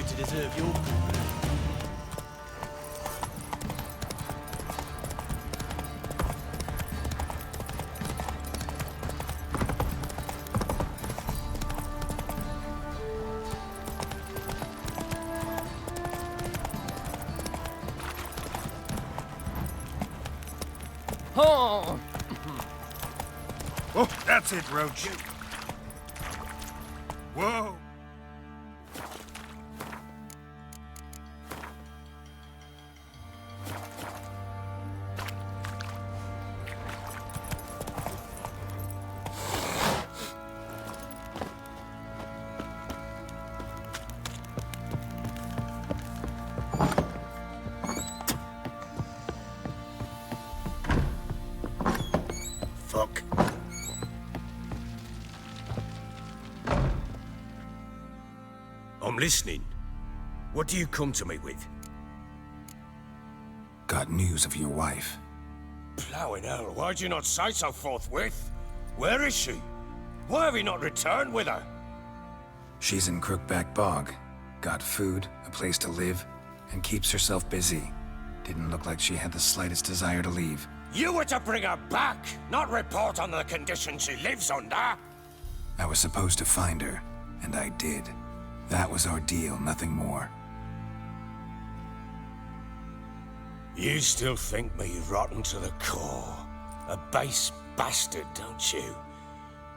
to deserve your... Oh! Oh, that's it, Roach. Whoa! Fuck. I'm listening. What do you come to me with? Got news of your wife. Plowing hell, why'd you not say so forthwith? Where is she? Why have you not returned with her? She's in Crookback Bog. Got food, a place to live, and keeps herself busy. Didn't look like she had the slightest desire to leave. You were to bring her back, not report on the conditions she lives under. I was supposed to find her, and I did. That was our deal, nothing more. You still think me rotten to the core. A base bastard, don't you?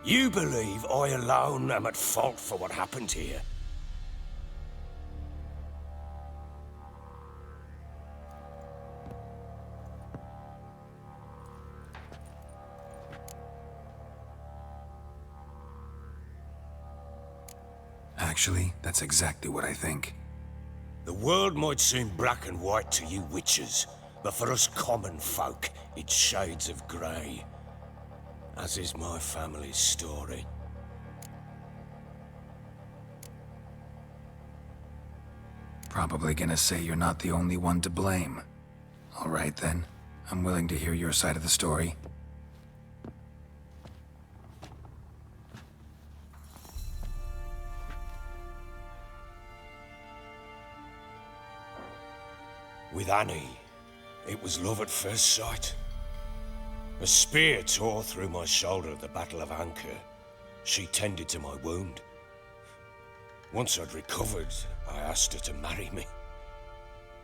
You believe I alone am at fault for what happened here. Actually, that's exactly what I think. The world might seem black and white to you witches, but for us common folk, it's shades of grey. As is my family's story. Probably gonna say you're not the only one to blame. All right then, I'm willing to hear your side of the story. With Annie, it was love at first sight. A spear tore through my shoulder at the Battle of Anchor. She tended to my wound. Once I'd recovered, I asked her to marry me.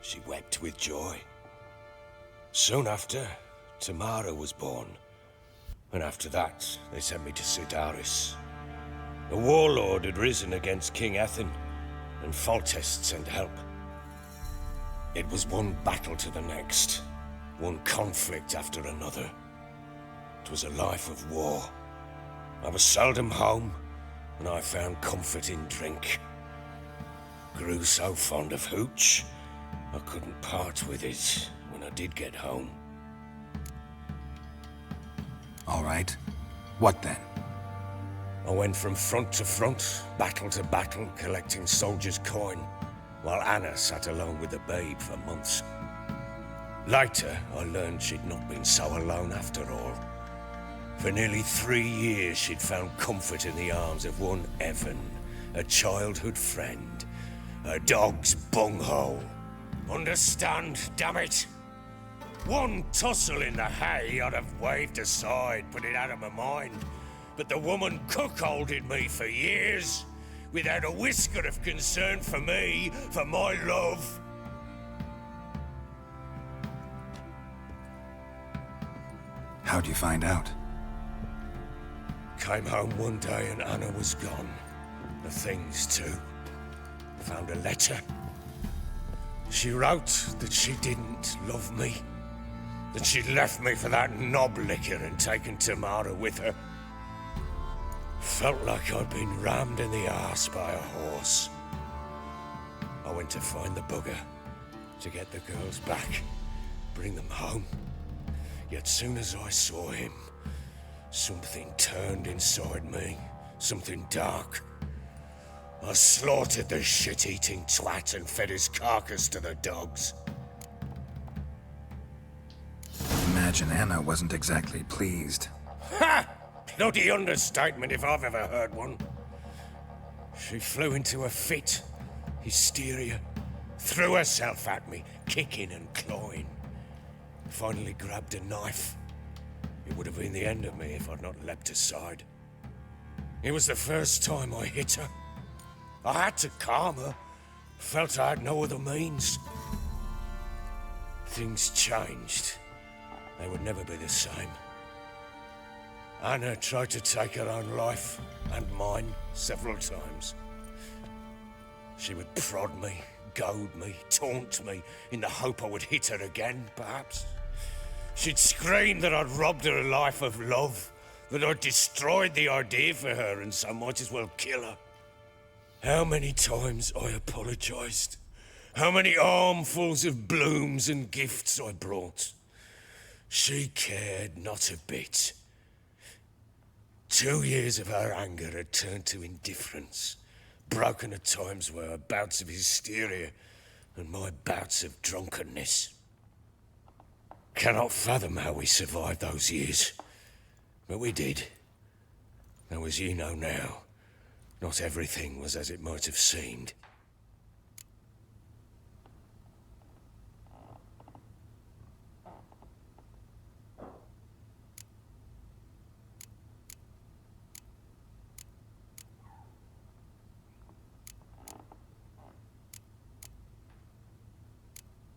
She wept with joy. Soon after, Tamara was born. And after that, they sent me to Sidaris. A warlord had risen against King Ethan, and Foltest sent help. It was one battle to the next, one conflict after another. It was a life of war. I was seldom home, and I found comfort in drink. Grew so fond of hooch, I couldn't part with it when I did get home. All right. What then? I went from front to front, battle to battle, collecting soldiers' coin, while Anna sat alone with the babe for months. Later, I learned she'd not been so alone after all. For nearly 3 years, she'd found comfort in the arms of one Evan, a childhood friend, a dog's bunghole. Understand, damn it? One tussle in the hay I'd have waved aside, put it out of my mind. But the woman cuckolded me for years, without a whisker of concern for me, for my love. How'd you find out? Came home one day and Anna was gone. The things too. Found a letter. She wrote that she didn't love me. That she'd left me for that knob licker and taken Tamara with her. Felt like I'd been rammed in the arse by a horse. I went to find the bugger, to get the girls back, bring them home. Yet soon as I saw him, something turned inside me, something dark. I slaughtered the shit-eating twat and fed his carcass to the dogs. Imagine Anna wasn't exactly pleased. Ha! Bloody understatement if I've ever heard one. She flew into a fit. Hysteria threw herself at me, kicking and clawing. Finally grabbed a knife. It would have been the end of me if I'd not leapt aside. It was the first time I hit her. I had to calm her. Felt I had no other means. Things changed. They would never be the same. Anna tried to take her own life, and mine, several times. She would prod me, goad me, taunt me, in the hope I would hit her again, perhaps. She'd scream that I'd robbed her a life of love, that I'd destroyed the idea for her, and so might as well kill her. How many times I apologized. How many armfuls of blooms and gifts I brought. She cared not a bit. 2 years of her anger had turned to indifference, broken at times by her bouts of hysteria and my bouts of drunkenness. Cannot fathom how we survived those years, but we did. Though as you know now, not everything was as it might have seemed.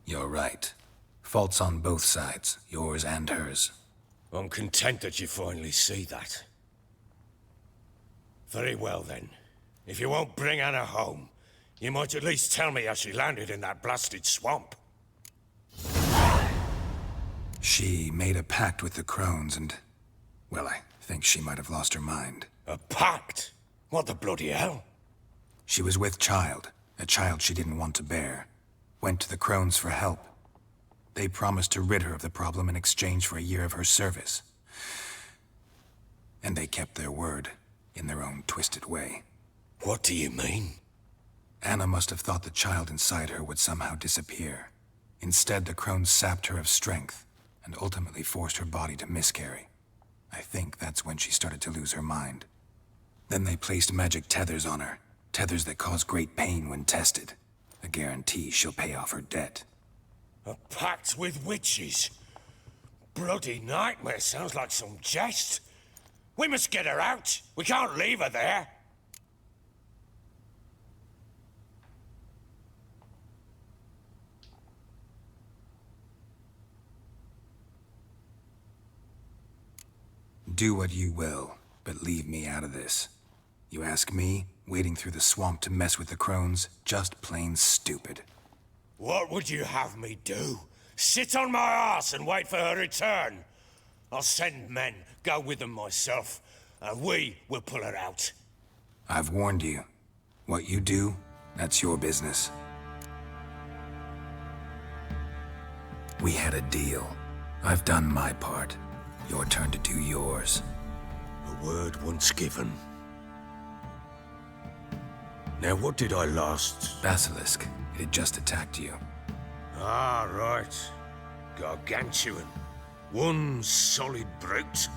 You're right. Faults on both sides, yours and hers. I'm content that you finally see that. Very well then. If you won't bring Anna home, you might at least tell me how she landed in that blasted swamp. She made a pact with the crones and... well, I think she might have lost her mind. A pact? What the bloody hell? She was with child, a child she didn't want to bear. Went to the crones for help. They promised to rid her of the problem in exchange for a year of her service. And they kept their word, in their own twisted way. What do you mean? Anna must have thought the child inside her would somehow disappear. Instead, the crones sapped her of strength, and ultimately forced her body to miscarry. I think that's when she started to lose her mind. Then they placed magic tethers on her, tethers that cause great pain when tested. A guarantee she'll pay off her debt. A pact with witches? Bloody nightmare, sounds like some jest. We must get her out. We can't leave her there. Do what you will, but leave me out of this. You ask me, wading through the swamp to mess with the crones, just plain stupid. What would you have me do? Sit on my ass and wait for her return? I'll send men, go with them myself, and we will pull her out. I've warned you. What you do, that's your business. We had a deal. I've done my part. Your turn to do yours. A word once given. Now, what did I last... Basilisk. It had just attacked you. Ah, right. Gargantuan. One solid brute.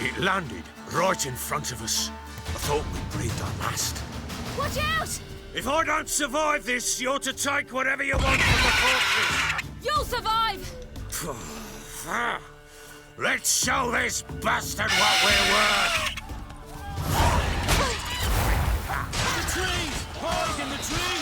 It landed right in front of us. I thought we'd breathed our last. Watch out! If I don't survive this, you're to take whatever you want from the corpses. You'll survive! Let's show this bastard what we're worth. The trees! Hide in the trees!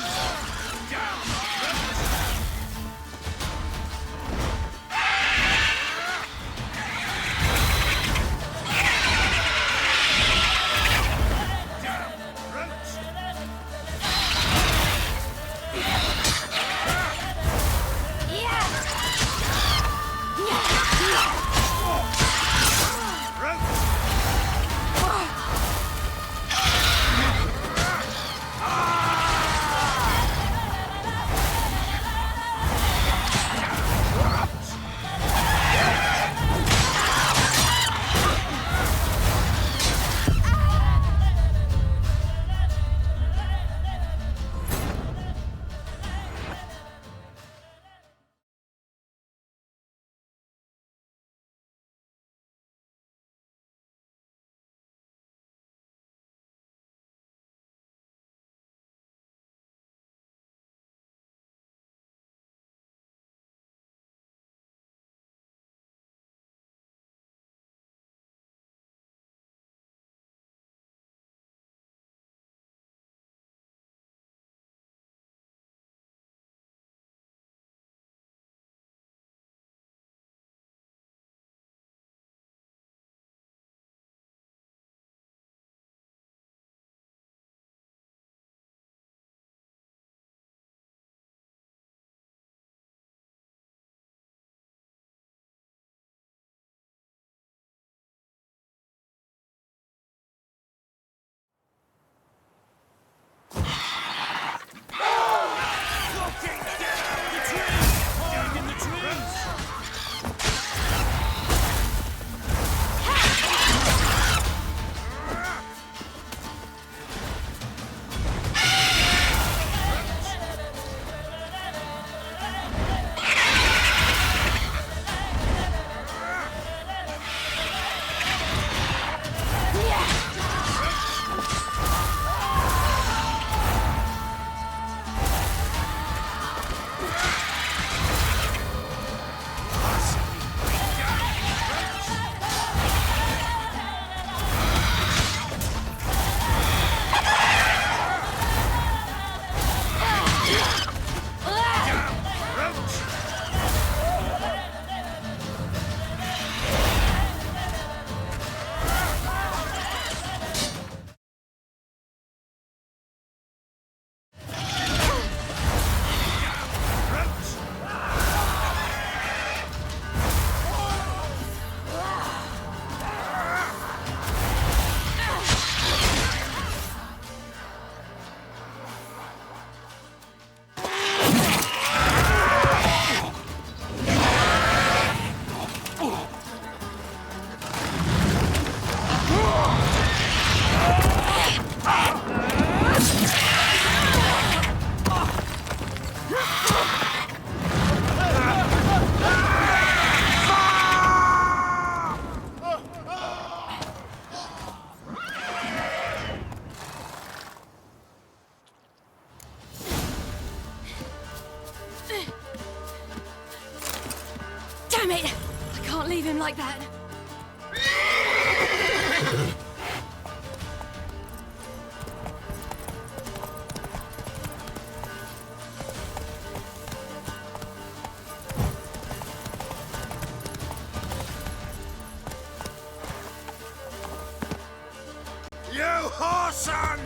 him like that. You whoreson!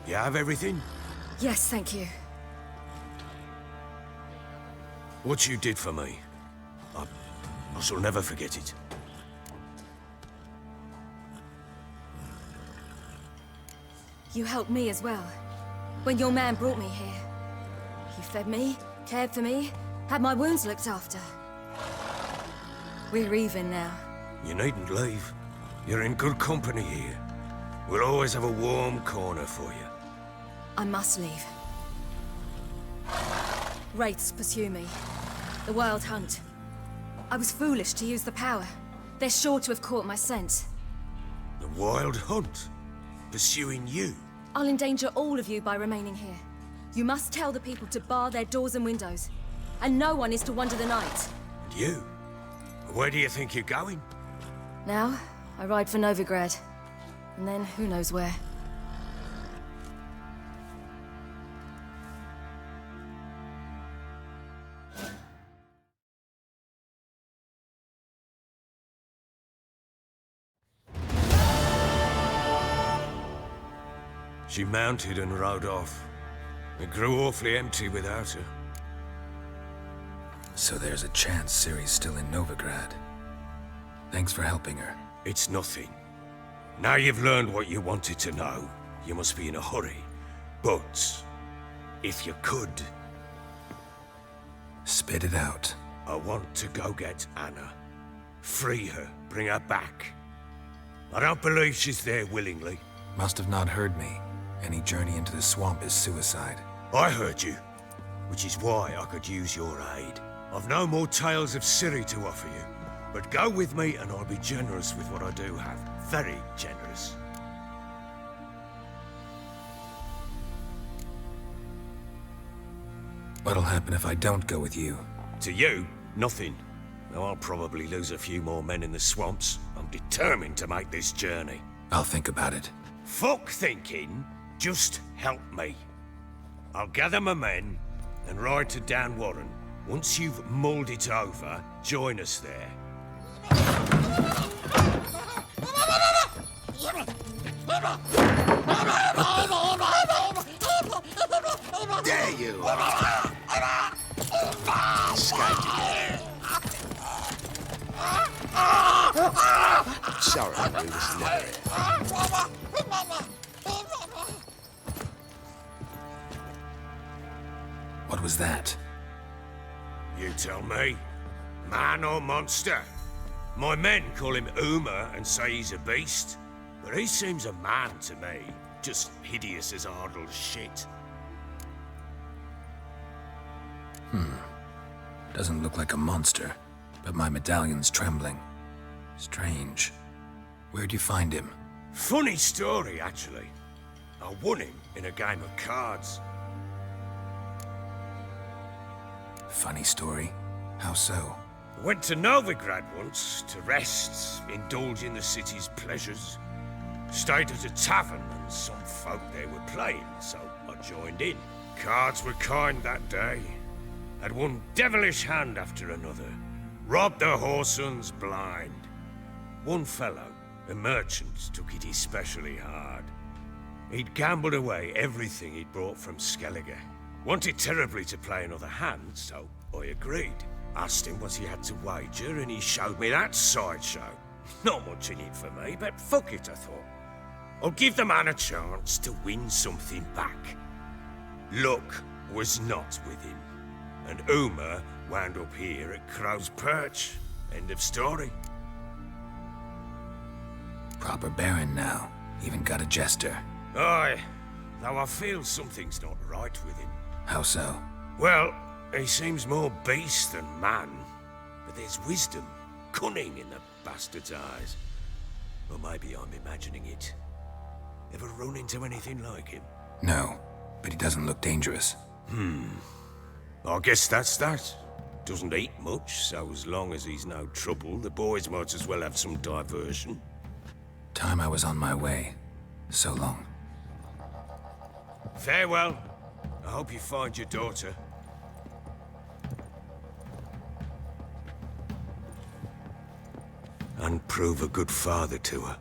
You have everything? Yes, thank you. What you did for me, I shall never forget it. You helped me as well. When your man brought me here. You fed me, cared for me, had my wounds looked after. We're even now. You needn't leave. You're in good company here. We'll always have a warm corner for you. I must leave. Wraiths pursue me. The Wild Hunt. I was foolish to use the power. They're sure to have caught my scent. The Wild Hunt? Pursuing you? I'll endanger all of you by remaining here. You must tell the people to bar their doors and windows. And no one is to wander the night. And you? Where do you think you're going? Now, I ride for Novigrad. And then, who knows where. She mounted and rode off. It grew awfully empty without her. So there's a chance Ciri's still in Novigrad. Thanks for helping her. It's nothing. Now you've learned what you wanted to know, you must be in a hurry. But, if you could... Spit it out. I want to go get Anna. Free her, bring her back. I don't believe she's there willingly. Must have not heard me. Any journey into the swamp is suicide. I heard you, which is why I could use your aid. I've no more tales of Ciri to offer you, but go with me and I'll be generous with what I do have. Very generous. What'll happen if I don't go with you? To you, nothing. Though I'll probably lose a few more men in the swamps. I'm determined to make this journey. I'll think about it. Fuck thinking, just help me. I'll gather my men and ride to Dan Warren. Once you've mulled it over, join us there. There you are. Escaped again. Sorry, we was never here. What was that? You tell me. Man or monster? My men call him Uma and say he's a beast. But he seems a man to me. Just hideous as Ardle's shit. Doesn't look like a monster, but my medallion's trembling. Strange. Where'd you find him? Funny story, actually. I won him in a game of cards. Funny story? How so? I went to Novigrad once to rest, indulge in the city's pleasures. Stayed at a tavern and some folk there were playing, so I joined in. Cards were kind that day. Had one devilish hand after another. Robbed the whoresons blind. One fellow, a merchant, took it especially hard. He'd gambled away everything he'd brought from Skellige. Wanted terribly to play another hand, so I agreed. Asked him what he had to wager, and he showed me that sideshow. Not much in it for me, but fuck it, I thought. I'll give the man a chance to win something back. Luck was not with him, and Uma wound up here at Crow's Perch. End of story. Proper baron now. Even got a jester. Aye, though I feel something's not right with him. How so? Well, he seems more beast than man, but there's wisdom, cunning in the bastard's eyes. Or maybe I'm imagining it. Ever run into anything like him? No, but he doesn't look dangerous. I guess that's that. Doesn't eat much, so as long as he's no trouble, the boys might as well have some diversion. Time I was on my way. So long. Farewell. I hope you find your daughter. And prove a good father to her.